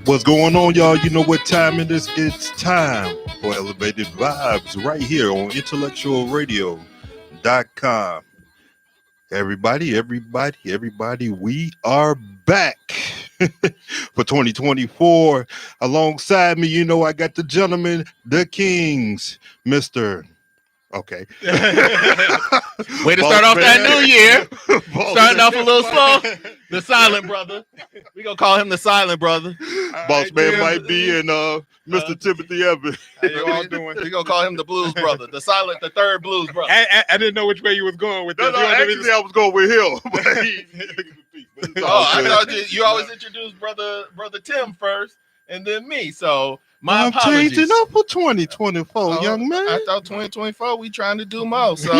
What's going on, y'all? You know what time it is? It's time for Elevated Vibes right here on IntellectualRadio.com. Everybody, we are back for 2024. Alongside me, you know, I got the gentlemen, the Kings, Mr. Okay. Way to start off that new year. Starting off a little slow. The silent brother. We gonna call him the silent brother. Boss man might be and Mr. Timothy Evans. How you all doing? We gonna call him the blues brother. The third blues brother. I didn't know which way you was going with this. No, actually I was going with him. I thought you always introduce brother Tim first and then me. So my apologies. Changing up for 2024, young man. I thought 2024 we trying to do more. So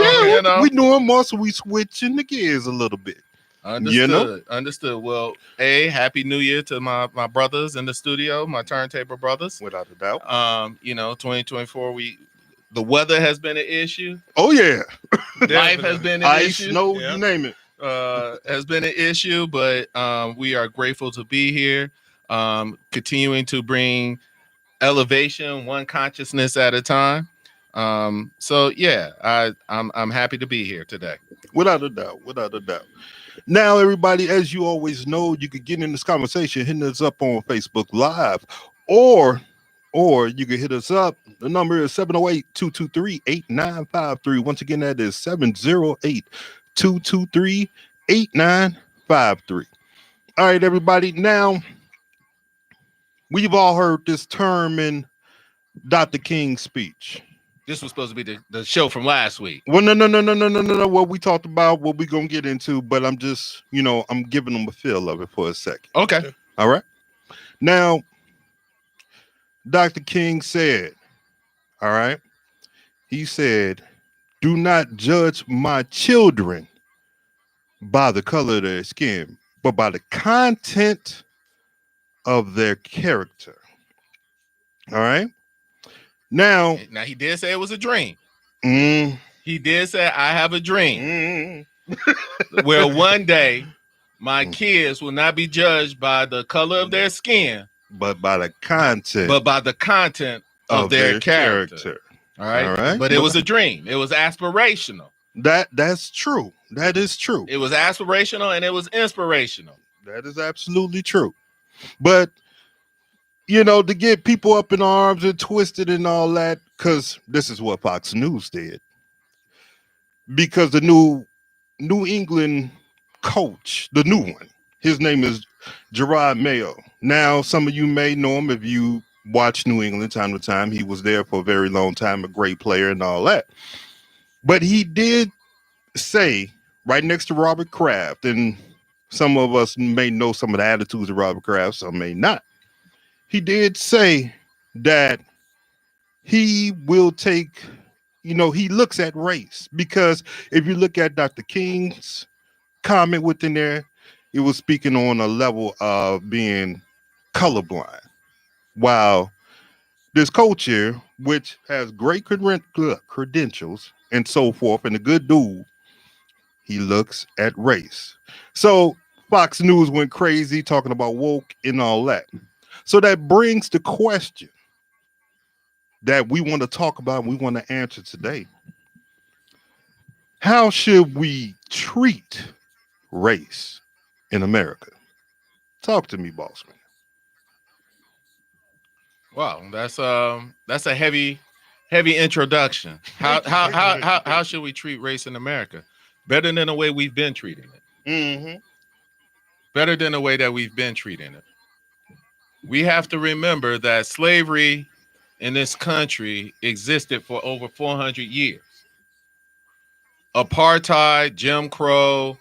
we doing more, so we switching the gears a little bit. Understood. Well, happy new year to my brothers in the studio, my turntable brothers. Without a doubt. 2024 the weather has been an issue. Oh yeah. Life has been an ice, issue. snow, you name it. Has been an issue, but we are grateful to be here. Continuing to bring elevation one consciousness at a time. I'm happy to be here today. Without a doubt. Now, everybody, as you always know, you could get in this conversation hitting us up on Facebook Live, or you can hit us up. The number is 708-223-8953. Once again, that is 708-223-8953. All right, everybody. Now, we've all heard this term in Dr. King's speech. This was supposed to be the show from last week. Well, no. What we talked about, what we're going to get into, but I'm just, I'm giving them a feel of it for a second. Okay. All right. Now, Dr. King said, all right, he said, do not judge my children by the color of their skin, but by the content of their character. All right. Now he did say it was a dream. He did say I have a dream. Where one day my kids will not be judged by the color of their skin, but by the content of their character. All right. But it was a dream. It was aspirational. That's true. That is true. It was aspirational and it was inspirational. That is absolutely true. But to get people up in arms and twisted and all that, because this is what Fox News did. Because the New England coach, the new one, his name is Gerard Mayo. Now, some of you may know him if you watch New England time to time. He was there for a very long time, a great player and all that. But he did say, right next to Robert Kraft, and some of us may know some of the attitudes of Robert Kraft, some may not. He did say that he will take, he looks at race, because if you look at Dr. King's comment within there, it was speaking on a level of being colorblind. While this coach here, which has great credentials and so forth, and a good dude, he looks at race. So Fox News went crazy talking about woke and all that. So that brings the question that we want to talk about and we want to answer today. How should we treat race in America? Talk to me, boss man. Wow, that's a heavy introduction. How should we treat race in America? Better than the way we've been treating it. Mm-hmm. Better than the way that we've been treating it. We have to remember that slavery in this country existed for over 400 years. Apartheid, Jim Crow,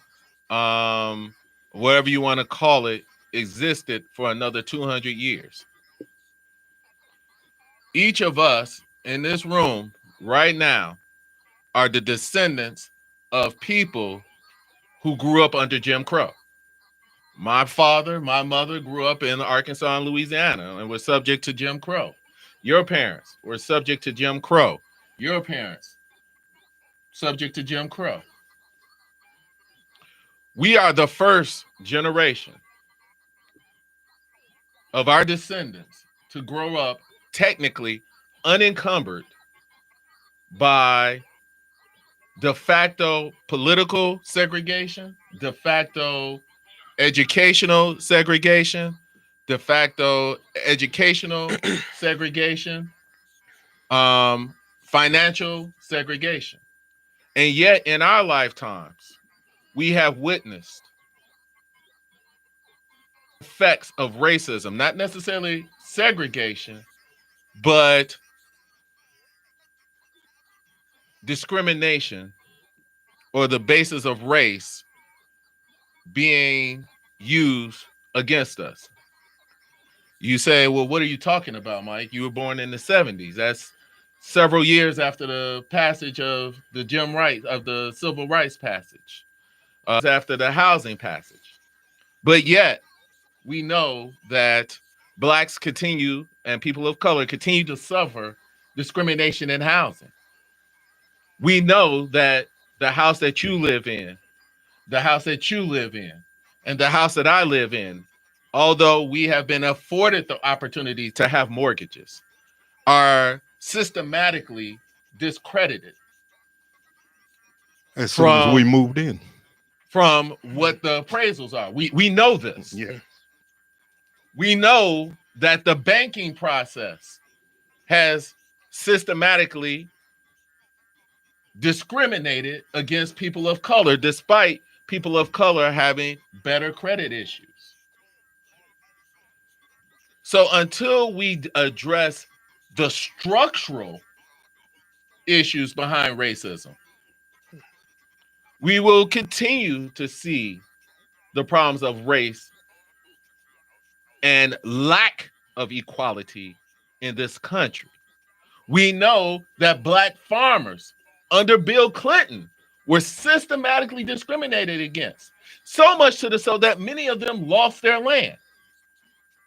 whatever you want to call it, existed for another 200 years. Each of us in this room right now are the descendants of people who grew up under Jim Crow. My father, my mother grew up in Arkansas and Louisiana and were subject to Jim Crow. Your parents were subject to Jim Crow. Your parents subject to Jim Crow. We are the first generation of our descendants to grow up technically unencumbered by de facto political segregation, de facto educational segregation, de facto educational segregation, financial segregation. And yet, in our lifetimes, we have witnessed effects of racism, not necessarily segregation, but discrimination or the basis of race being used against us. You say, well, what are you talking about, Mike? You were born in the 70s. That's several years after the passage of the civil rights passage, after the housing passage. But yet, we know that blacks continue and people of color continue to suffer discrimination in housing. We know that the house that you live in, the house that you live in, and the house that I live in, although we have been afforded the opportunity to have mortgages, are systematically discredited as soon as we moved in from what the appraisals are. We know this. Yeah. We know that the banking process has systematically discriminated against people of color, despite people of color having better credit issues. So until we address the structural issues behind racism, we will continue to see the problems of race and lack of equality in this country. We know that black farmers under Bill Clinton were systematically discriminated against, so much so that many of them lost their land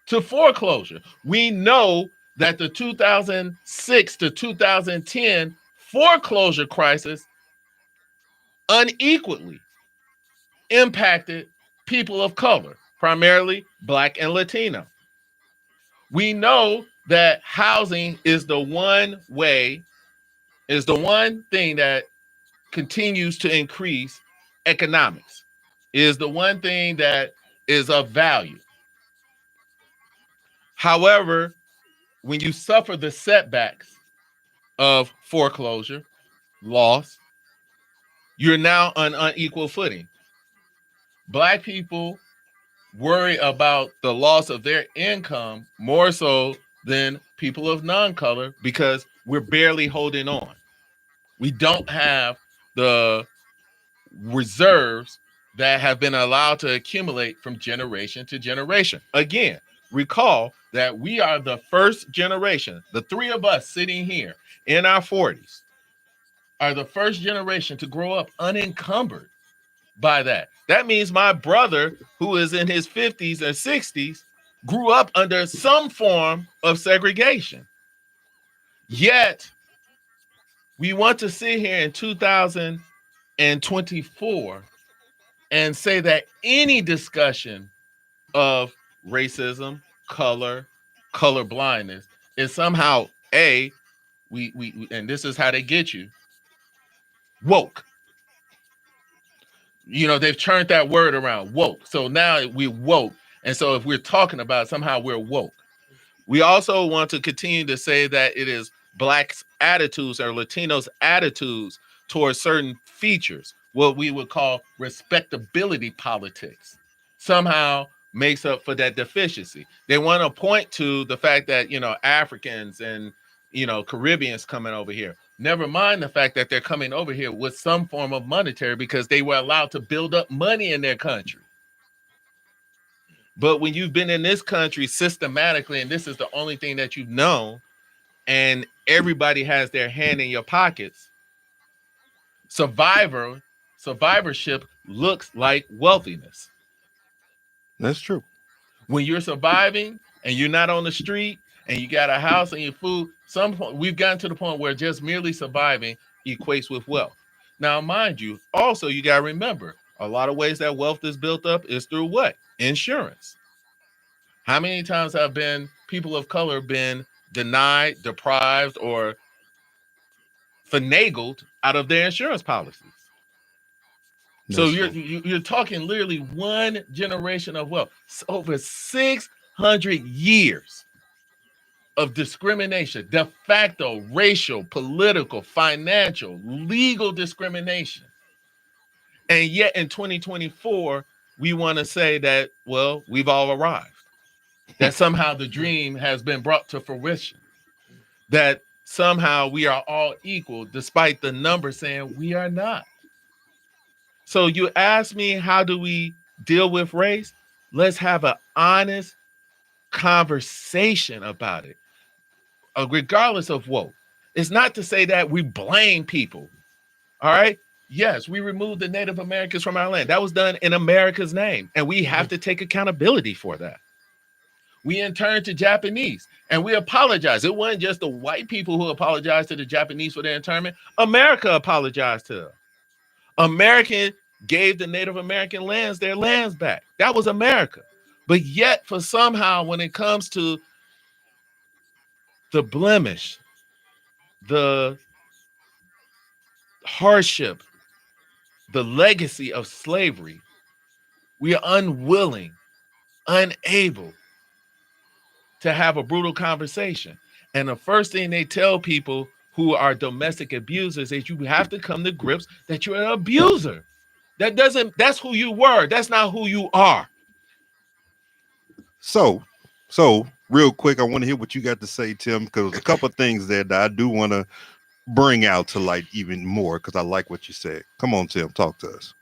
to foreclosure. We know that the 2006 to 2010 foreclosure crisis unequally impacted people of color, primarily Black and Latino. We know that housing is the one thing that continues to increase economics, is the one thing that is of value. However, when you suffer the setbacks of foreclosure, loss, you're now on unequal footing. Black people worry about the loss of their income more so than people of non-color because we're barely holding on. We don't have the reserves that have been allowed to accumulate from generation to generation. Again, recall that we are the first generation. The three of us sitting here in our 40s are the first generation to grow up unencumbered by that. That means my brother, who is in his 50s and 60s, grew up under some form of segregation. Yet, we want to sit here in 2024 and say that any discussion of racism, color blindness is somehow we and this is how they get you, woke. You know, they've turned that word around, woke. So now we're woke. And so if we're talking about it, somehow we're woke. We also want to continue to say that it is Blacks' attitudes or Latinos' attitudes towards certain features, what we would call respectability politics, somehow makes up for that deficiency. They want to point to the fact that, Africans and, Caribbeans coming over here. Never mind the fact that they're coming over here with some form of monetary because they were allowed to build up money in their country. But when you've been in this country systematically, and this is the only thing that you've known, and everybody has their hand in your pockets, survivorship looks like wealthiness. That's true. When you're surviving and you're not on the street and you got a house and your food, we've gotten to the point where just merely surviving equates with wealth. Now, mind you, also you got to remember, a lot of ways that wealth is built up is through what? Insurance. How many times have people of color been denied, deprived, or finagled out of their insurance policies? So you're talking literally one generation of wealth. Over 600 years of discrimination, de facto, racial, political, financial, legal discrimination. And yet in 2024, we want to say that, well, we've all arrived. That somehow the dream has been brought to fruition. That somehow we are all equal, despite the numbers saying we are not. So you ask me, how do we deal with race? Let's have an honest conversation about it, regardless of woke. It's not to say that we blame people. All right. Yes, we removed the Native Americans from our land. That was done in America's name, and we have to take accountability for that. We interned to Japanese, and we apologized. It wasn't just the white people who apologized to the Japanese for their internment. America apologized to them. American gave the Native American lands their lands back. That was America. But yet, for somehow, when it comes to the blemish, the hardship, the legacy of slavery, we are unwilling, unable to have a brutal conversation. And the first thing they tell people who are domestic abusers is you have to come to grips that you're an abuser. That's who you were. That's not who you are. So real quick, I want to hear what you got to say, Tim, because a couple of things there that I do want to bring out to light even more, because I like what you said. Come on, Tim, talk to us.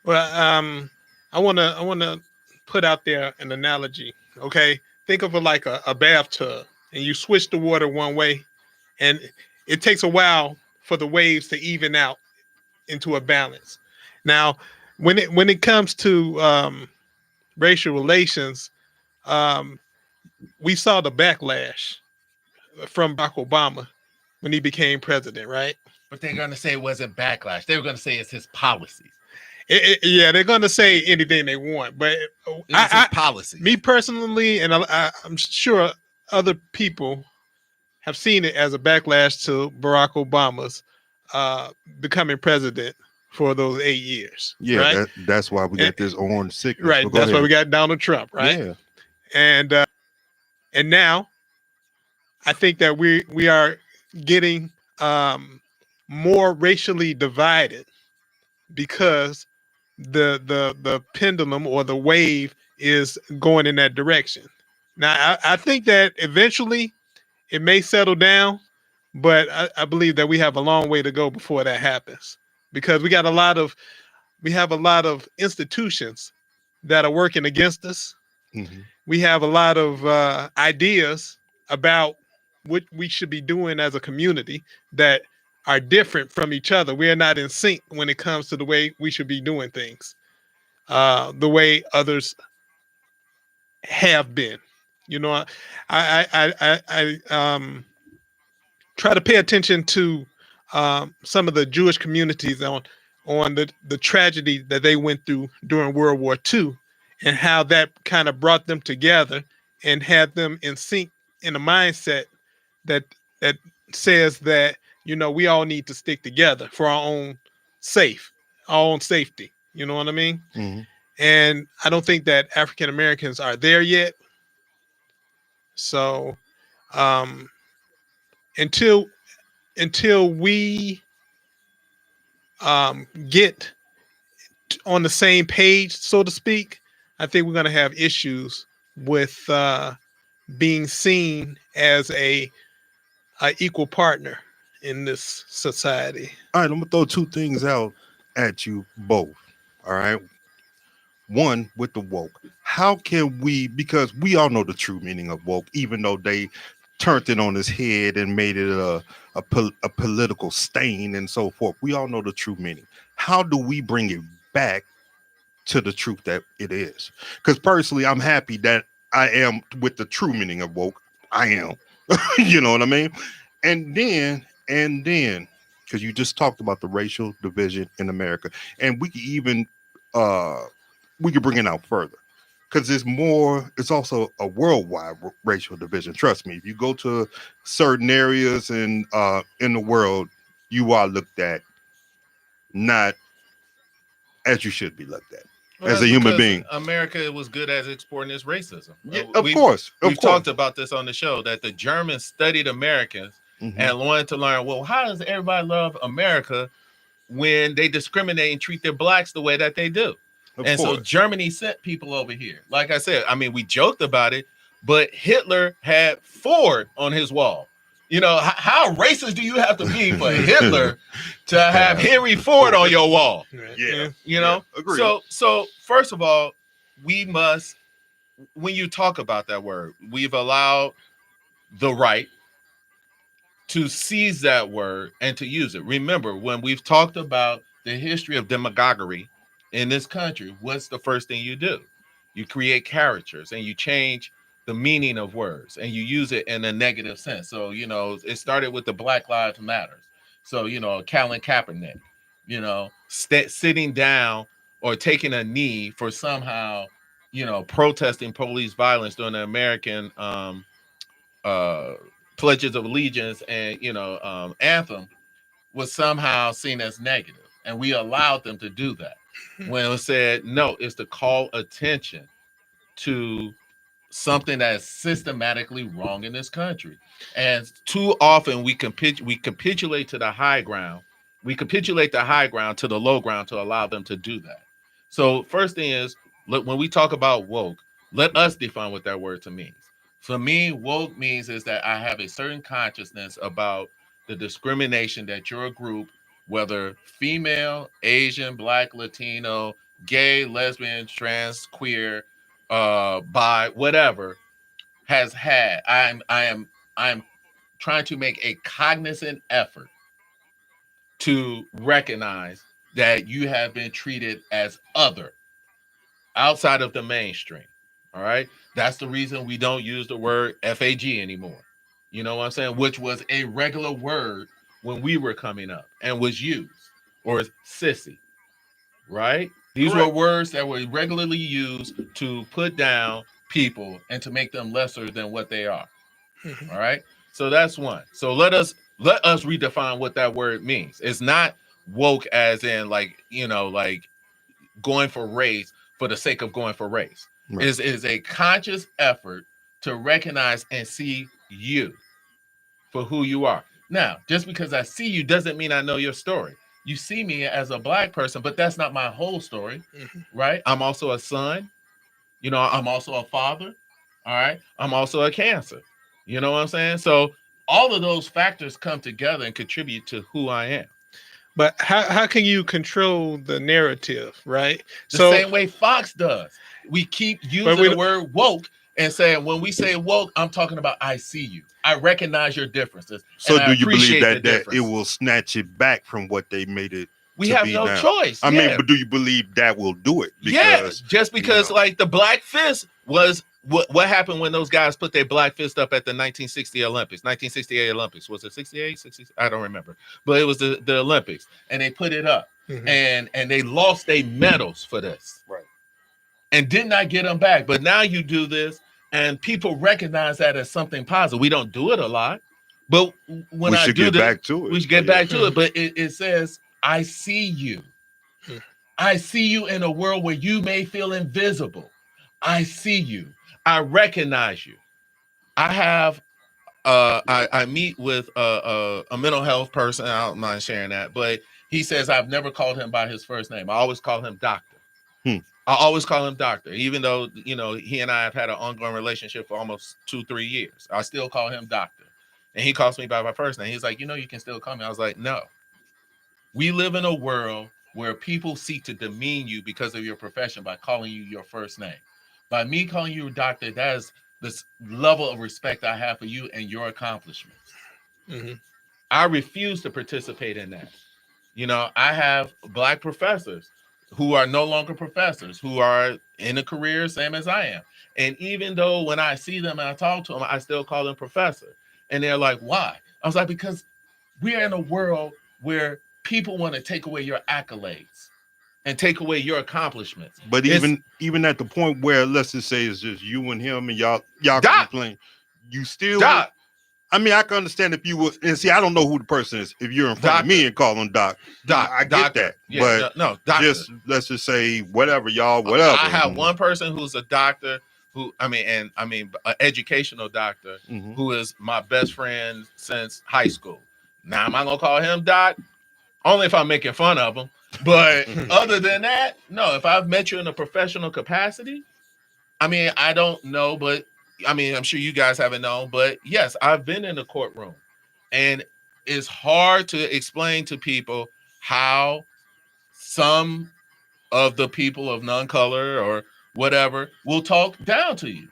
Well, I want to put out there an analogy. Okay, think of it like a bathtub, and you switch the water one way, and it takes a while for the waves to even out into a balance. Now, when it comes to racial relations, we saw the backlash from Barack Obama when he became president, right? But they're going to say it wasn't backlash. They were going to say it's his policies. Yeah, they're going to say anything they want, but It's his policy. Me personally, and I'm sure other people have seen it as a backlash to Barack Obama's becoming president for those 8 years. Yeah, right? that's why we got this orange sickness. Right, that's why we got Donald Trump, right? Yeah. And now I think that we are getting more racially divided because the pendulum or the wave is going in that direction. Now I think that eventually it may settle down, but I believe that we have a long way to go before that happens, because we have a lot of institutions that are working against us. Mm-hmm. We have a lot of ideas about what we should be doing as a community that are different from each other. We are not in sync when it comes to the way we should be doing things, the way others have been. You know, I try to pay attention to some of the Jewish communities on the tragedy that they went through during World War II, and how that kind of brought them together and had them in sync in a mindset that says that, you know, we all need to stick together for our own safety. You know what I mean? Mm-hmm. And I don't think that African Americans are there yet. So until we get on the same page, so to speak, I think we're going to have issues with being seen as a equal partner in this society. All right, I'm gonna throw two things out at you both. All right. One, with the woke. How can we, because we all know the true meaning of woke, even though they turned it on its head and made it a political stain and so forth. We all know the true meaning. How do we bring it back to the truth that it is? Because personally, I'm happy that I am with the true meaning of woke. I am. You know what I mean? And then, because you just talked about the racial division in America, and we could even we could bring it out further. because it's also a worldwide racial division. Trust me, if you go to certain areas in the world, you are looked at not as you should be looked at Well, as that's a human because being. America was good at exporting its racism. Yeah, of course. We've talked about this on the show that the Germans studied Americans and wanted to learn, well, how does everybody love America when they discriminate and treat their blacks the way that they do? So Germany sent people over here. Like I said, I mean, we joked about it, but Hitler had Ford on his wall. You know, how racist do you have to be for Hitler to have Henry Ford on your wall? Yeah. You know? Agreed. So first of all, we must, when you talk about that word, we've allowed the right to seize that word and to use it. Remember, when we've talked about the history of demagoguery in this country, what's the first thing you do? You create characters and you change the meaning of words and you use it in a negative sense. So, you know, it started with the Black Lives Matters. So, you know, Colin Kaepernick, you know, sitting down or taking a knee for somehow, you know, protesting police violence during the American pledges of allegiance and, you know, anthem was somehow seen as negative. And we allowed them to do that. When it said, no, it's to call attention to something that is systematically wrong in this country. And too often we capitulate to the high ground. We capitulate the high ground to the low ground to allow them to do that. So first thing is, look, when we talk about woke, let us define what that word to means. For me, woke means is that I have a certain consciousness about the discrimination that your group, whether female, Asian, Black, Latino, gay, lesbian, trans, queer, bi, whatever, has had. I am trying to make a cognizant effort to recognize that you have been treated as other outside of the mainstream. All right. That's the reason we don't use the word FAG anymore. You know what I'm saying? Which was a regular word when we were coming up and was used, or sissy, right? These were words that were regularly used to put down people and to make them lesser than what they are. All right. So that's one. So let us redefine what that word means. It's not woke as in like, you know, like going for race for the sake of going for race. Right. Is a conscious effort to recognize and see you for who you are. Now, just because I see you doesn't mean I know your story. You see me as a Black person, but that's not my whole story, right? I'm also a son. You know, I'm also a father. All right. I'm also a Cancer. You know what I'm saying? So all of those factors come together and contribute to who I am. But how can you control the narrative, right? The same way Fox does. We keep using the word woke and saying, when we say woke, I'm talking about I see you. I recognize your differences. So do you believe that it will snatch it back from what they made it? We have no choice. I mean, but do you believe that will do it? Because, just because, you know, like the Black Fist was what happened when those guys put their Black Fist up at the 1960 Olympics, 1968 Olympics. Was it 68, 60? I don't remember. But it was the Olympics. And they put it up. And they lost their medals for this. Right. And did not get them back. But now you do this, and people recognize that as something positive. We don't do it a lot. But when I do this, we should get back to it. But it says, I see you. I see you in a world where you may feel invisible. I see you. I recognize you. I have, I meet with a mental health person. I don't mind sharing that, but he says I've never called him by his first name. I always call him doctor. I always call him doctor, even though, you know, he and I have had an ongoing relationship for almost 2-3 years. I still call him doctor. And he calls me by my first name. He's like, you know, you can still call me. I was like, no. We live in a world where people seek to demean you because of your profession by calling you your first name. By me calling you a doctor, that is this level of respect I have for you and your accomplishments. I refuse to participate in that. You know, I have Black professors who are no longer professors, who are in a career same as I am. And even though when I see them and I talk to them, I still call them professor. And they're like, why? I was like, because we are in a world where people want to take away your accolades. and take away your accomplishments. But even at the point where, let's just say, it's just you and him, and y'all can be playing, you still. Doc. I mean, I can understand if you would, and see, I don't know who the person is. If you're in front of me and call him Doc, I get that. Yeah, but doctor. Just let's just say whatever, y'all, whatever. I have one person who's a doctor an educational doctor who is my best friend since high school. Now, am I gonna call him Doc? Only if I'm making fun of him. But other than that, no. If I've met you in a professional capacity, I mean, I don't know, but I mean, I'm sure you guys haven't known, but yes, I've been in the courtroom, and it's hard to explain to people how some of the people of non-color or whatever will talk down to you.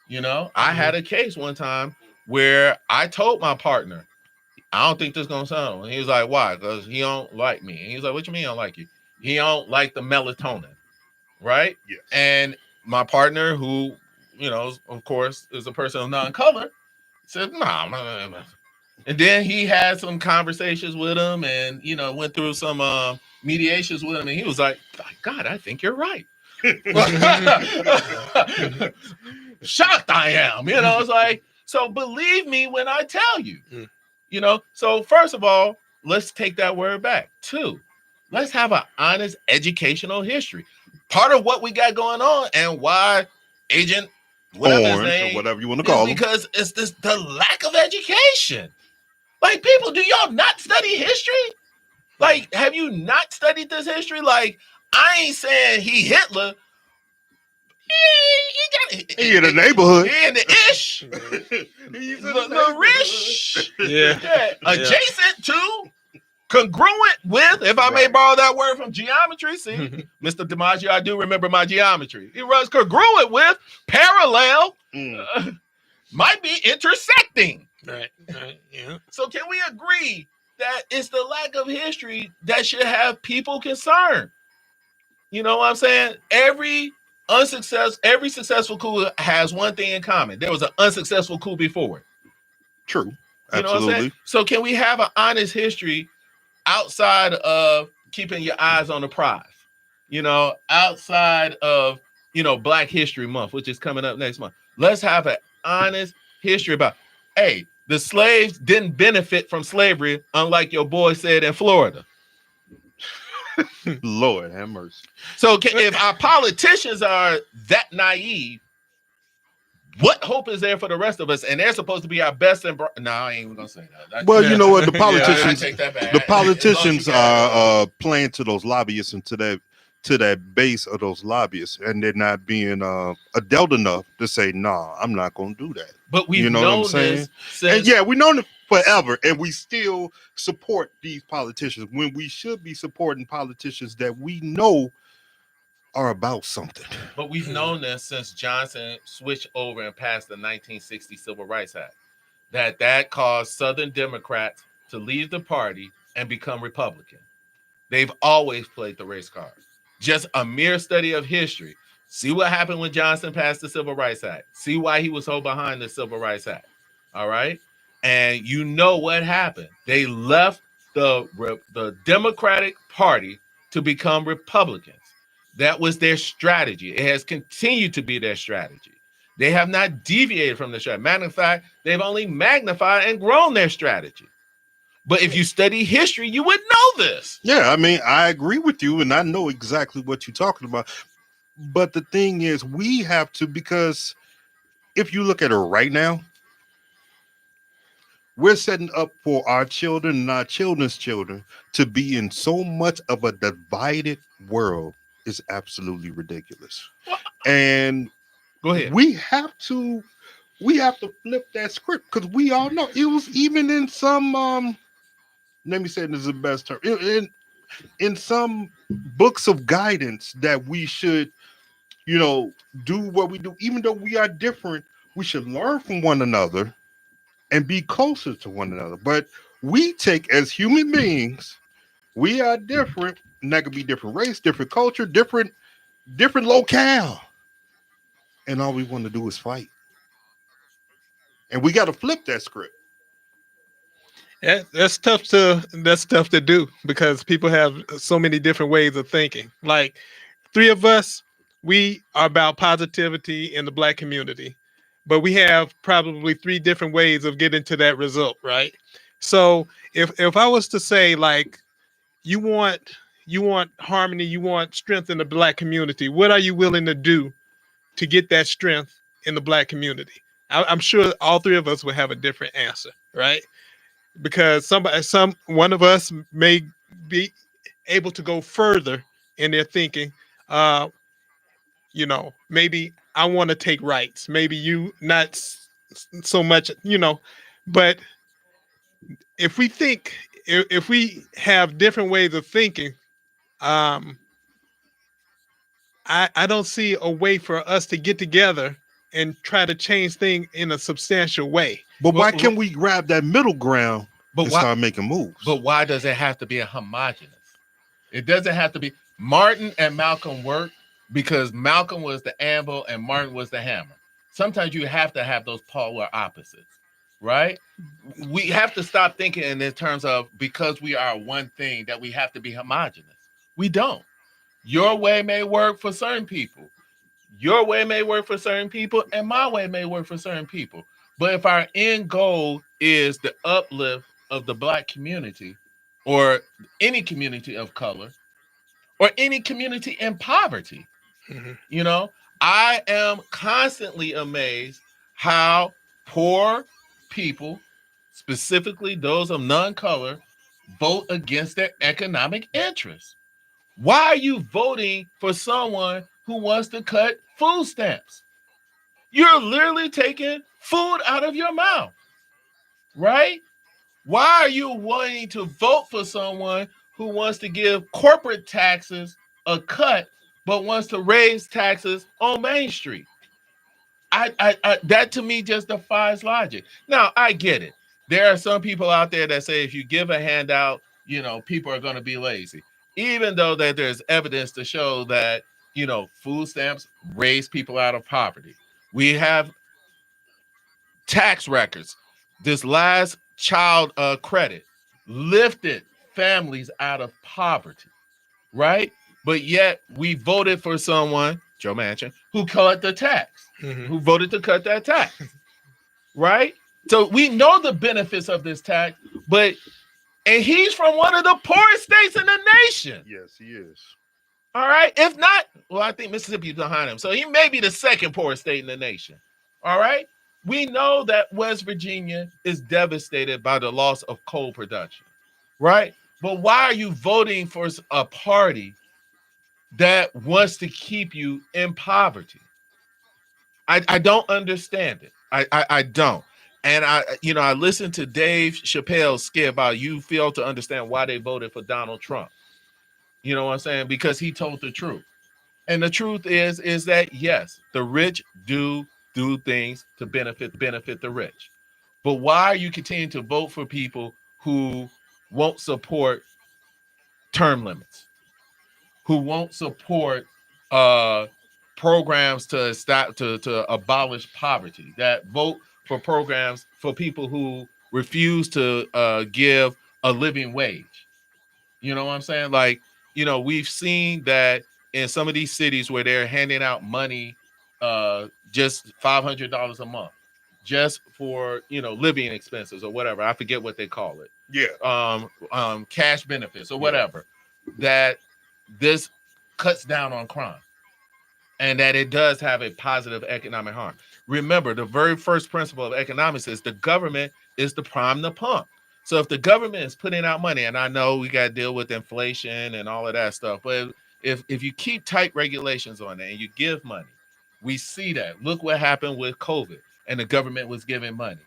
You know, I had a case one time where I told my partner, I don't think this is gonna sound. And he was like, why? Because he don't like me. And he was like, what you mean I don't like you? He don't like the melatonin, right? Yes. And my partner, who, you know, of course, is a person of non-color, said, nah. And then he had some conversations with him and, you know, went through some mediations with him. And he was like, God, I think you're right. Shocked I am. You know, it's like, so believe me when I tell you. You know, so first of all, let's take that word back. 2, let's have an honest educational history. Part of what we got going on and why Agent whatever his name, or whatever you want to call him, because it's the lack of education. Like, people, do y'all not study history? Like, have you not studied this history? Like, I ain't saying he Hitler. He in the neighborhood. He in the ish. He's the rish. Yeah. Adjacent to, congruent with, if I may borrow that word from geometry. See, Mr. DiMaggio, I do remember my geometry. It runs congruent with, parallel, might be intersecting. Right. Yeah. So can we agree that it's the lack of history that should have people concerned? You know what I'm saying? Every successful coup has one thing in common. There was an unsuccessful coup before it. True. You know what I'm saying? So can we have an honest history outside of keeping your eyes on the prize? You know, outside of, you know, Black History Month, which is coming up next month. Let's have an honest history about, hey, the slaves didn't benefit from slavery, unlike your boy said in Florida. Lord have mercy. So if our politicians are that naive, what hope is there for the rest of us? And they're supposed to be our best and no, I ain't even gonna say that. Well, you know what? The politicians, I take that back. The politicians are playing to those lobbyists and to that base of those lobbyists, and they're not being adult enough to say, "Nah, I'm not gonna do that." But we've known this since, and we've known it forever, and we still support these politicians when we should be supporting politicians that we know are about something. But we've known this since Johnson switched over and passed the 1960 Civil Rights Act, that caused Southern Democrats to leave the party and become Republican. They've always played the race card. Just a mere study of history. See what happened when Johnson passed the Civil Rights Act. See why he was so behind the Civil Rights Act. All right? And you know what happened. They left the Democratic Party to become Republicans. That was their strategy. It has continued to be their strategy. They have not deviated from the strategy. Matter of fact, they've only magnified and grown their strategy. But if you study history, you would know this. Yeah, I mean, I agree with you, and I know exactly what you're talking about. But the thing is, we have to, because if you look at it right now, we're setting up for our children and our children's children to be in so much of a divided world. Is absolutely ridiculous. And go ahead. We have to flip that script, because we all know it was even in some let me say this is the best term, in some books of guidance that we should, you know, do what we do. Even though we are different, we should learn from one another and be closer to one another. But we take, as human beings, we are different, and that could be different race, different culture, different locale. And all we want to do is fight. And we got to flip that script. Yeah, that's tough to do because people have so many different ways of thinking. Like three of us, we are about positivity in the black community, but we have probably three different ways of getting to that result, right? So if I was to say like you want you want harmony, you want strength in the black community, what are you willing to do to get that strength in the black community? I'm sure all three of us would have a different answer, right? Because some one of us may be able to go further in their thinking. Uh, maybe I want to take rights. Maybe you not so much, but if we think, if we have different ways of thinking, um, I don't see a way for us to get together and try to change things in a substantial way. But why Well, can't we grab that middle ground But and why? start making moves? But why does it have to be a homogenous? It doesn't have to be. Martin and Malcolm worked because Malcolm was the anvil and Martin was the hammer. Sometimes you have to have those polar opposites, right? We have to stop thinking in terms of because we are one thing that we have to be homogenous. We don't. Your way may work for certain people. Your way may work for certain people, and my way may work for certain people. But if our end goal is the uplift of the black community or any community of color or any community in poverty, Mhm. you know, I am constantly amazed how poor people, specifically those of non-color, vote against their economic interests. Why are you voting for someone who wants to cut food stamps? You're literally taking food out of your mouth, right? Why are you wanting to vote for someone who wants to give corporate taxes a cut, but wants to raise taxes on Main Street? That to me just defies logic. Now I get it. There are some people out there that say if you give a handout, people are going to be lazy, even though that there's evidence to show that food stamps raise people out of poverty. We have tax records. This last child credit lifted families out of poverty, right? But yet we voted for someone, Joe Manchin, who cut the tax, Mhm. who voted to cut that tax, right? So we know the benefits of this tax, and he's from one of the poorest states in the nation. Yes, he is. All right. If not, well, I think Mississippi is behind him. So he may be the second poorest state in the nation. All right. We know that West Virginia is devastated by the loss of coal production. Right. But why are you voting for a party that wants to keep you in poverty? I don't understand it. I don't. And I listened to Dave Chappelle's skit about you fail to understand why they voted for Donald Trump. You know what I'm saying? Because he told the truth. And the truth is that yes, the rich do things to benefit the rich. But why are you continuing to vote for people who won't support term limits, who won't support uh, programs to stop to abolish poverty, that vote for programs for people who refuse to give a living wage? You know what I'm saying? Like, we've seen that in some of these cities where they're handing out money, just $500 a month, just for living expenses or whatever. I forget what they call it. Yeah. Cash benefits or whatever. That this cuts down on crime, and that it does have a positive economic harm. Remember, the very first principle of economics is the government is the prime the pump. So if the government is putting out money, and I know we got to deal with inflation and all of that stuff, but if you keep tight regulations on it and you give money, we see that. Look what happened with COVID, and the government was giving money,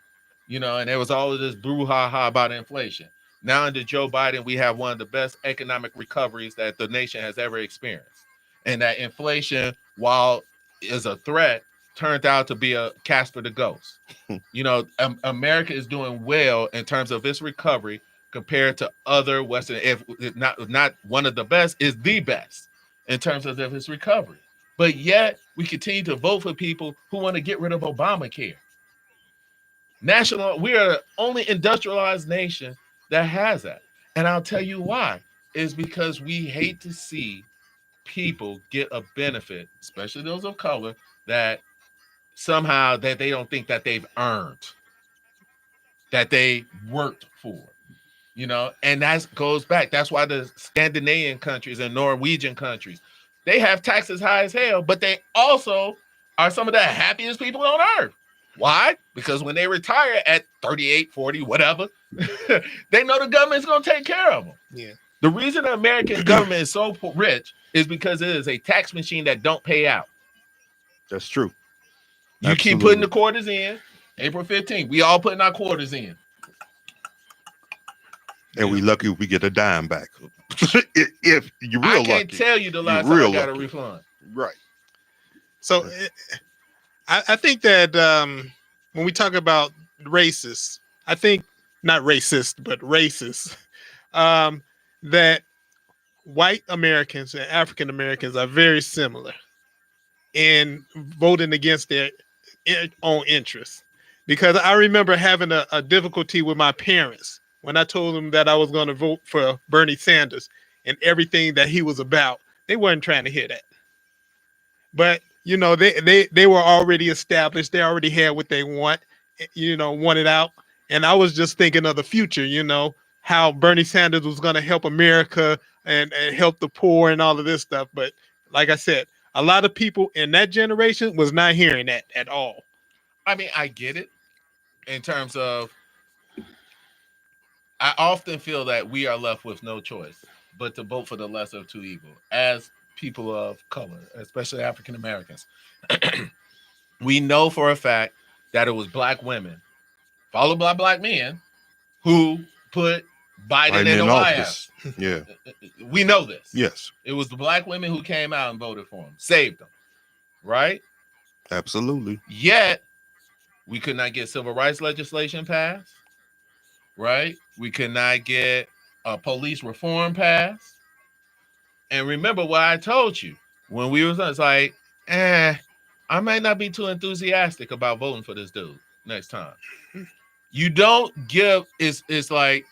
and there was all of this brouhaha about inflation. Now under Joe Biden, we have one of the best economic recoveries that the nation has ever experienced, and that inflation, while is a threat, turned out to be a Casper the Ghost. America is doing well in terms of its recovery compared to other Western. If not one of the best, is the best in terms of its recovery. But yet we continue to vote for people who want to get rid of Obamacare. We are the only industrialized nation that has that. And I'll tell you why. Is because we hate to see people get a benefit, especially those of color, that somehow that they don't think that they've earned, that they worked for. And that goes back. That's why the Scandinavian countries and Norwegian countries, they have taxes high as hell, but they also are some of the happiest people on earth. Why? Because when they retire at 38, 40, whatever, they know the government's going to take care of them. Yeah. The reason the American government is so rich is because it is a tax machine that don't pay out. That's true. You Absolutely. keep putting the quarters in. April 15th, we all putting our quarters in. And we lucky if we get a dime back. If you're real lucky. I can't tell you the last time I got a refund. Right. So I think that when we talk about racist, I think not racist, but racist, that white Americans and African Americans are very similar in voting against their own interests. Because I remember having a difficulty with my parents when I told them that I was going to vote for Bernie Sanders and everything that he was about. They weren't trying to hear that. But, they were already established. They already had what they wanted out. And I was just thinking of the future, how Bernie Sanders was going to help America and help the poor and all of this stuff. But like I said, a lot of people in that generation was not hearing that at all. I mean, I get it in terms of, I often feel that we are left with no choice but to vote for the lesser of two evils as people of color, especially African Americans. We know for a fact that it was black women, followed by black men, who put Biden in the White House. Yeah. We know this. Yes. It was the black women who came out and voted for him, saved them, right? Absolutely. Yet, we could not get civil rights legislation passed, right? We could not get a police reform passed. And remember what I told you when we was on, it's like, I might not be too enthusiastic about voting for this dude next time. You don't give, it's like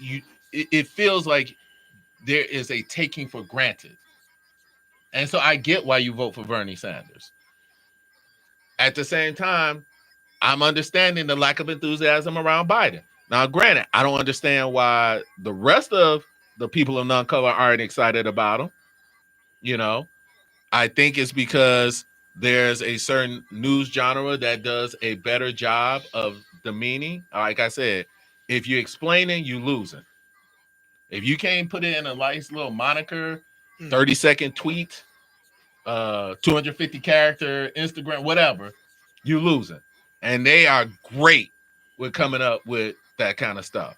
it feels like there is a taking for granted. And so I get why you vote for Bernie Sanders. At the same time, I'm understanding the lack of enthusiasm around Biden. Now, granted, I don't understand why the rest of the people of non-color aren't excited about him. I think it's because there's a certain news genre that does a better job of demeaning. Like I said, if you're explaining, you're losing. If you can't put it in a nice little moniker, 30-second tweet, 250 character Instagram, whatever, you're losing. And they are great with coming up with that kind of stuff.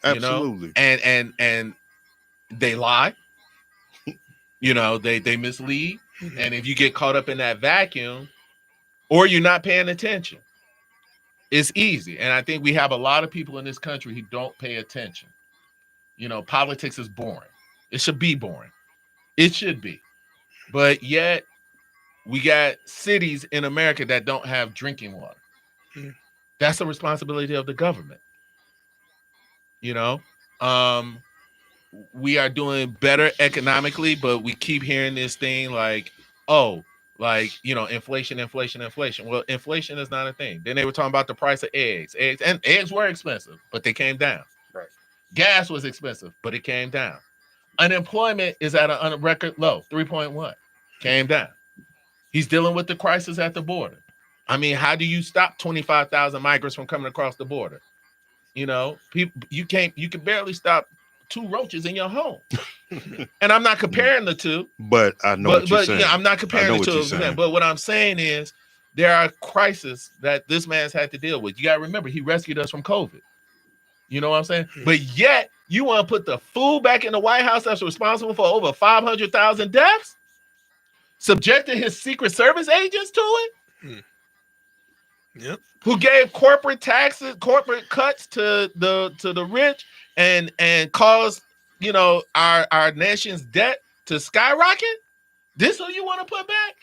Absolutely. And they lie. They mislead. Mm-hmm. And if you get caught up in that vacuum or you're not paying attention, it's easy. And I think we have a lot of people in this country who don't pay attention. Politics is boring. It should be boring. It should be. But yet we got cities in America that don't have drinking water. Mm-hmm. That's the responsibility of the government. We are doing better economically, but we keep hearing this thing like, inflation. Well, inflation is not a thing. Then they were talking about the price of eggs. Eggs were expensive, but they came down. Right. Gas was expensive, but it came down. Unemployment is at a record low, 3.1. Came down. He's dealing with the crisis at the border. I mean, how do you stop 25,000 migrants from coming across the border? People, you can barely stop 2 roaches in your home. And I'm not comparing the two. But I know what you're saying. I'm not comparing the two. But what I'm saying is there are crises that this man's had to deal with. You got to remember, he rescued us from COVID. You know what I'm saying? But yet, you want to put the fool back in the White House that's responsible for over 500,000 deaths? Subjected his Secret Service agents to it? Yep. Who gave corporate cuts to the rich and caused our nation's debt to skyrocket? This who you want to put back?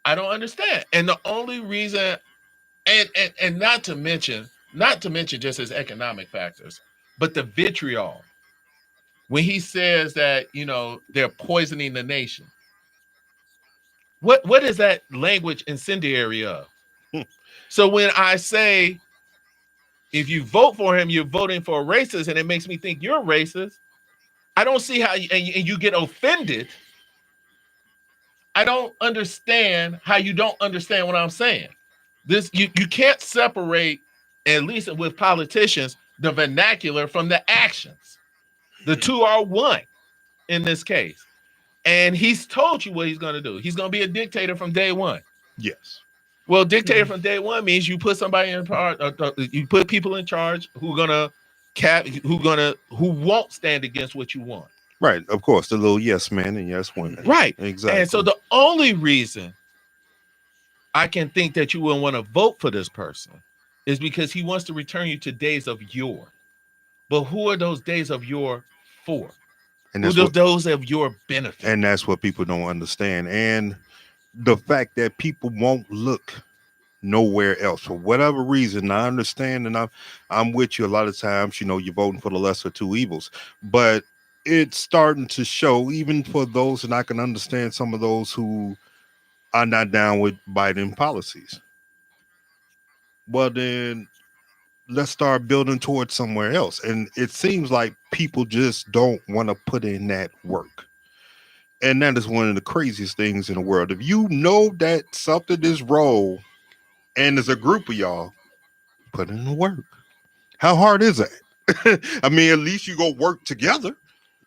I don't understand. And the only reason, and not to mention not to mention just his economic factors, but the vitriol. When he says that, they're poisoning the nation. What is that language incendiary of? So when I say, if you vote for him, you're voting for a racist, and it makes me think you're racist, I don't see how, and you get offended. I don't understand how you don't understand what I'm saying. You can't separate, at least with politicians, the vernacular from the actions. The two are one in this case. And he's told you what he's going to do. He's going to be a dictator from day one. Yes. Well, dictator from day one means you put somebody in charge. You put people in charge who won't stand against what you want. Right. Of course, the little yes men and yes women. Right. Exactly. And so the only reason I can think that you will want to vote for this person is because he wants to return you to days of yore. But who are those days of yore for? And who are those of your benefit? And that's what people don't understand. And the fact that people won't look nowhere else for whatever reason. I understand, and I'm with you. A lot of times, you're voting for the lesser two evils, but it's starting to show, even for those, and I can understand some of those who are not down with Biden policies. Well, then let's start building towards somewhere else. And it seems like people just don't want to put in that work. And that is one of the craziest things in the world. If you know that something is wrong and there's a group of y'all, put in the work. How hard is that? I mean, at least you go work together,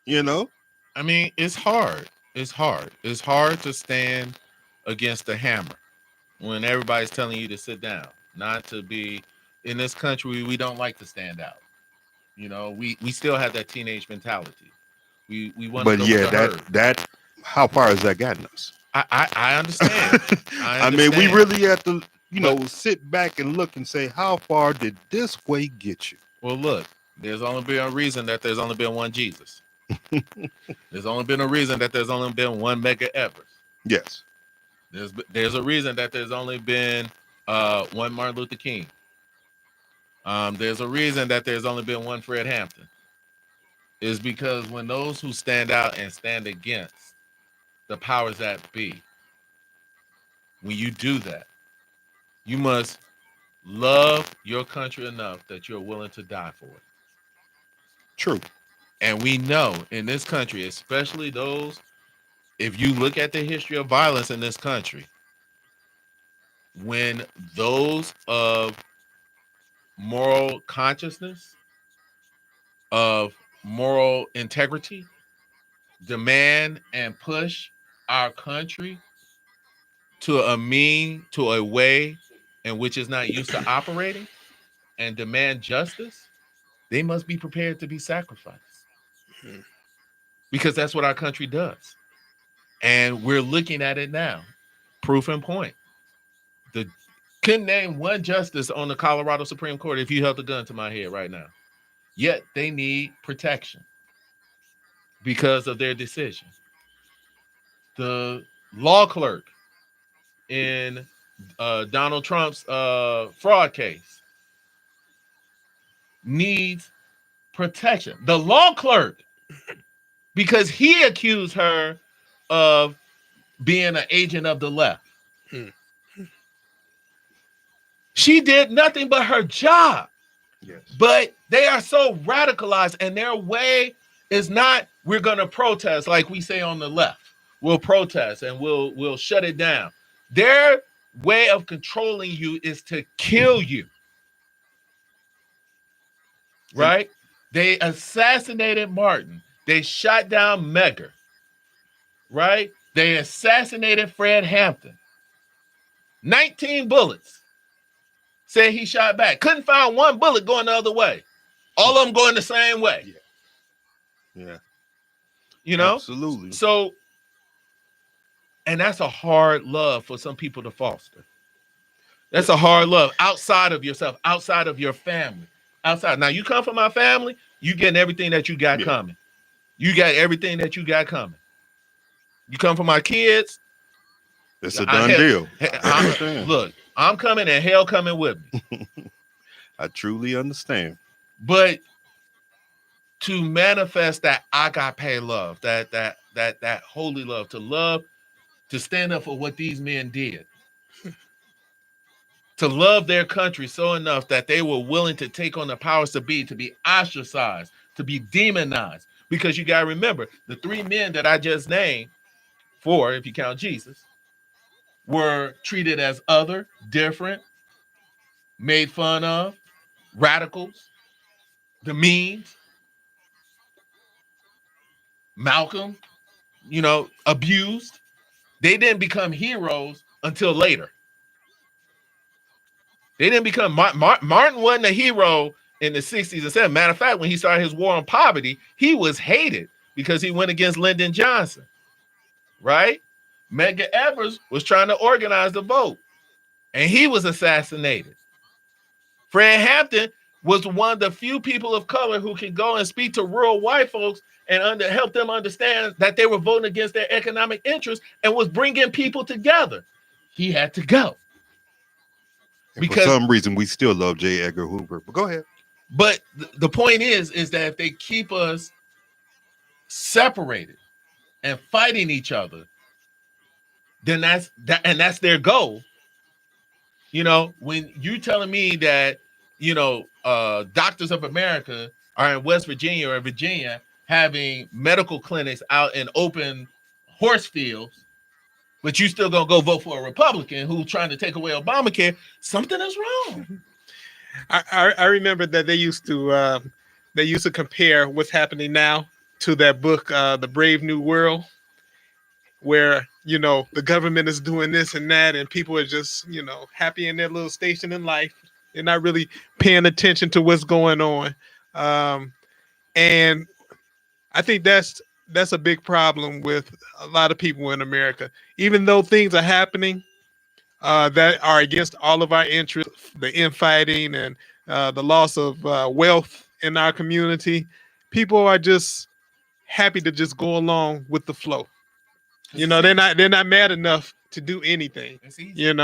I mean, it's hard. It's hard. It's hard to stand against the hammer when everybody's telling you to sit down, not to be. In this country, we don't like to stand out. We still have that teenage mentality. We want to go with the herd. that how far has that gotten us? I understand. I mean, we really have to, sit back and look and say, how far did this way get you? Well, look, there's only been a reason that there's only been one Jesus. There's only been a reason that there's only been one Medgar Evers. Yes. There's a reason that there's only been one Martin Luther King. There's a reason that there's only been one Fred Hampton. Is because when those who stand out and stand against the powers that be, when you do that, you must love your country enough that you're willing to die for it. True. And we know in this country, especially those, if you look at the history of violence in this country, when those of moral consciousness, of moral integrity, demand and push our country to a way in which is not used to operating and demand justice, they must be prepared to be sacrificed. Because that's what our country does. And we're looking at it now. Proof in point. Couldn't name one justice on the Colorado Supreme Court if you held the gun to my head right now. Yet they need protection because of their decision. The law clerk in Donald Trump's fraud case needs protection. The law clerk, because he accused her of being an agent of the left. She did nothing but her job. Yes. But they are so radicalized, and their way is not, we're going to protest like we say on the left. We'll protest and we'll shut it down. Their way of controlling you is to kill you. Right? They assassinated Martin. They shot down Medgar. Right? They assassinated Fred Hampton. 19 bullets. Said he shot back. Couldn't find one bullet going the other way. All of them going the same way. Yeah. Absolutely. So, and that's a hard love for some people to foster. That's a hard love outside of yourself, outside of your family, outside. Now, you come from my family, you getting everything that you got coming. You got everything that you got coming. You come from my kids. It's a done deal. Look, I'm coming and hell coming with me. I truly understand. But to manifest that agape love, that holy love, to stand up for what these men did, to love their country so enough that they were willing to take on the powers to be ostracized, to be demonized. Because you got to remember, the three men that I just named, four, if you count Jesus, were treated as other, different, made fun of, radicals, the means, Malcolm, abused. They didn't become heroes until later. They didn't become Martin wasn't a hero in the 60s and 70s. Matter of fact, when he started his war on poverty, he was hated because he went against Lyndon Johnson, right? Medgar Evers was trying to organize the vote, and he was assassinated. Fred Hampton was one of the few people of color who could go and speak to rural white folks and help them understand that they were voting against their economic interests and was bringing people together. He had to go. And Because for some reason, we still love J. Edgar Hoover. But go ahead. But the point is that if they keep us separated and fighting each other, then that's their goal. When you're telling me that, Doctors of America are in West Virginia or Virginia having medical clinics out in open horse fields, but you still gonna go vote for a Republican who's trying to take away Obamacare, something is wrong. I remember that they used to compare what's happening now to that book, The Brave New World, where the government is doing this and that, and people are just happy in their little station in life. They're not really paying attention to what's going on, and I think that's a big problem with a lot of people in America. Even though things are happening that are against all of our interests, the infighting and the loss of wealth in our community, people are just happy to just go along with the flow. They're not mad enough to do anything. It's easy.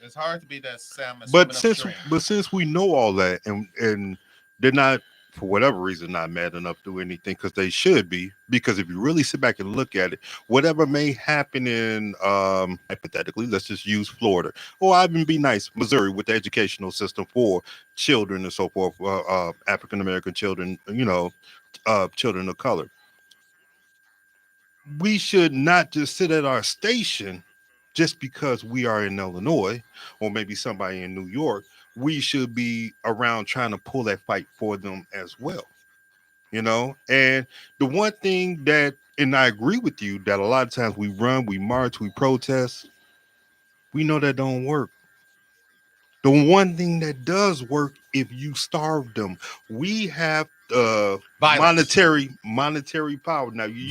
It's hard to be that salmon. But since we know all that, and they're not, for whatever reason, not mad enough to do anything, because they should be. Because if you really sit back and look at it, whatever may happen in, hypothetically, let's just use Florida, or even be nice, Missouri, with the educational system for children and so forth, African American children, children of color. We should not just sit at our station just because we are in Illinois or maybe somebody in New York. We should be around trying to pull that fight for them as well. And the one thing that, and I agree with you, that a lot of times we run, we march, we protest, we know that don't work. The one thing that does work, if you starve them, we have monetary power. Now you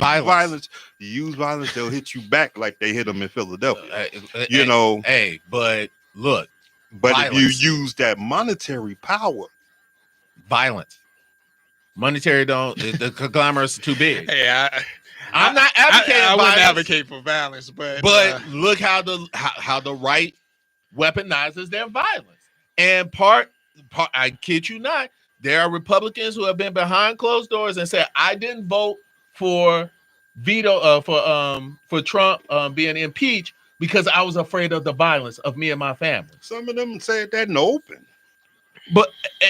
use violence, they'll hit you back like they hit them in Philadelphia. Hey, but look, but violence. If you use that monetary power, violence, monetary the conglomerates are too big. Hey, I'm not advocating. I wouldn't advocate for violence, but look how the right weaponizes their violence. And part, I kid you not, there are Republicans who have been behind closed doors and said, I didn't vote for for Trump being impeached because I was afraid of the violence of me and my family. Some of them said that in the open.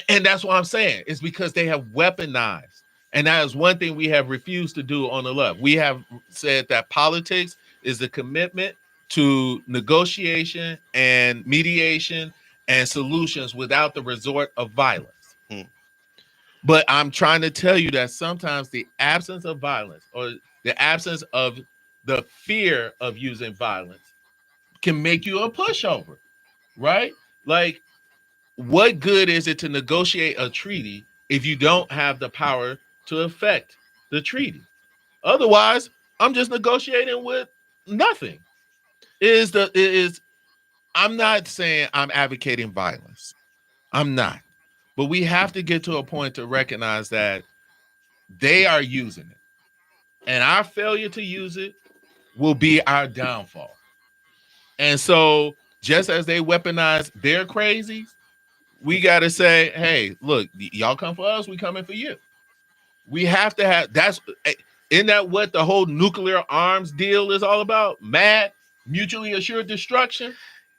And that's what I'm saying. It's because they have weaponized. And that is one thing we have refused to do on the left. We have said that politics is the commitment to negotiation and mediation and solutions without the resort of violence. But I'm trying to tell you that sometimes the absence of violence or the absence of the fear of using violence can make you a pushover, right? Like, what good is it to negotiate a treaty if you don't have the power to affect the treaty? Otherwise, I'm just negotiating with nothing. I'm not saying I'm advocating violence. I'm not. But we have to get to a point to recognize that they are using it. And our failure to use it will be our downfall. And so just as they weaponize their crazies, we got to say, hey, look, y'all come for us, we coming for you. We have to have, isn't that what the whole nuclear arms deal is all about? Mad, mutually assured destruction?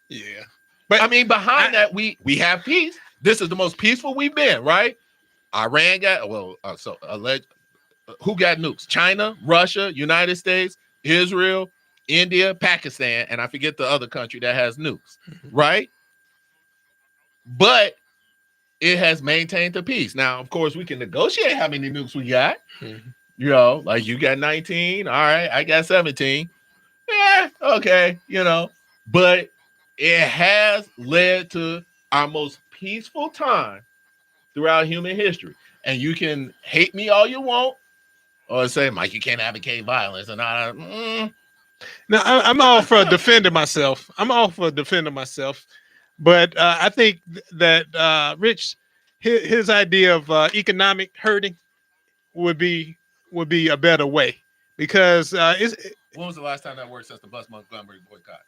Yeah. But I mean, behind that, we have peace. This is the most peaceful we've been, right? Iran got, who got nukes? China, Russia, United States, Israel, India, Pakistan, and I forget the other country that has nukes, right? But it has maintained the peace. Now, of course, we can negotiate how many nukes we got. You know, like you got 19. All right, I got 17. Yeah, okay, you know. But it has led to our most peaceful time throughout human history. And you can hate me all you want or say, Mike, you can't advocate violence. And Now, I'm all for defending myself. But I think that Rich, his idea of economic hurting would be a better way, because when was the last time that worked since the bus Montgomery boycott?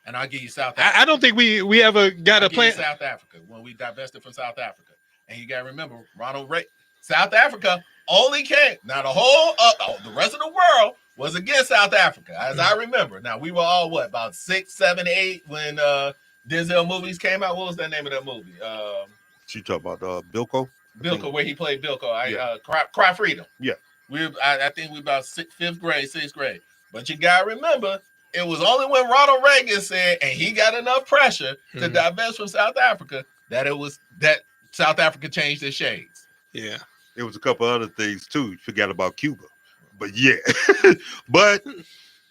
And I'll give you South Africa. I don't think we ever got a plan. South Africa, when we divested from South Africa. And you got to remember, Ronald Reagan, South Africa only came. Now, the rest of the world was against South Africa, as I remember. Now, we were all, about 6, 7, 8 when Denzel movies came out? What was that name of that movie? She talk about Bilko? Bilko, where he played Bilko. Cry Freedom. Yeah. I think we about 5th grade, 6th grade. But you got to remember, it was only when Ronald Reagan said, and he got enough pressure to divest from South Africa, that South Africa changed their shades. Yeah. There was a couple other things too. You forgot about Cuba. But yeah. But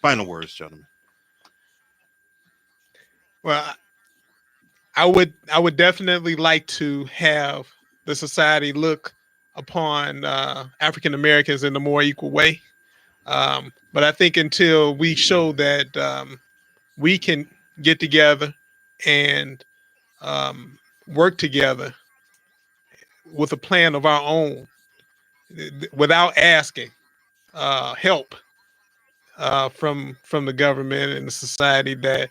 final words, gentlemen. Well, I would definitely like to have the society look upon African Americans in a more equal way. But I think until we show that we can get together and work together with a plan of our own, without asking help from the government and the society, that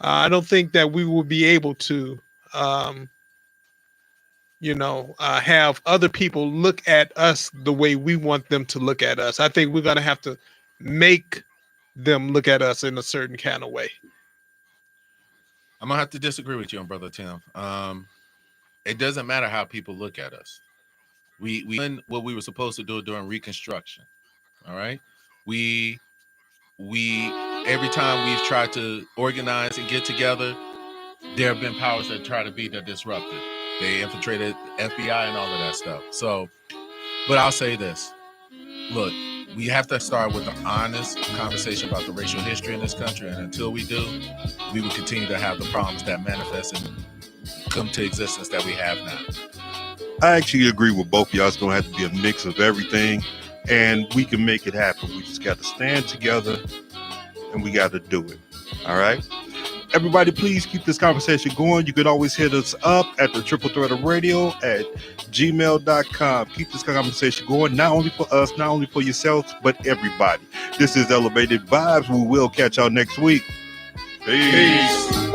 I don't think that we will be able to have other people look at us the way we want them to look at us. I think we're going to have to make them look at us in a certain kind of way. I'm going to have to disagree with you on Brother Tim. It doesn't matter how people look at us. We did what we were supposed to do during Reconstruction. All right. We every time we've tried to organize and get together, there have been powers that try to be the disruptive. They infiltrated FBI and all of that stuff. So, but I'll say this. Look, we have to start with an honest conversation about the racial history in this country. And until we do, we will continue to have the problems that manifest and come to existence that we have now. I actually agree with both of y'all. It's going to have to be a mix of everything, and we can make it happen. We just got to stand together, and we got to do it. All right? Everybody, please keep this conversation going. You can always hit us up at the Triple Threat of Radio at gmail.com. Keep this conversation going, not only for us, not only for yourselves, but everybody. This is Elevated Vibes. We will catch y'all next week. Peace.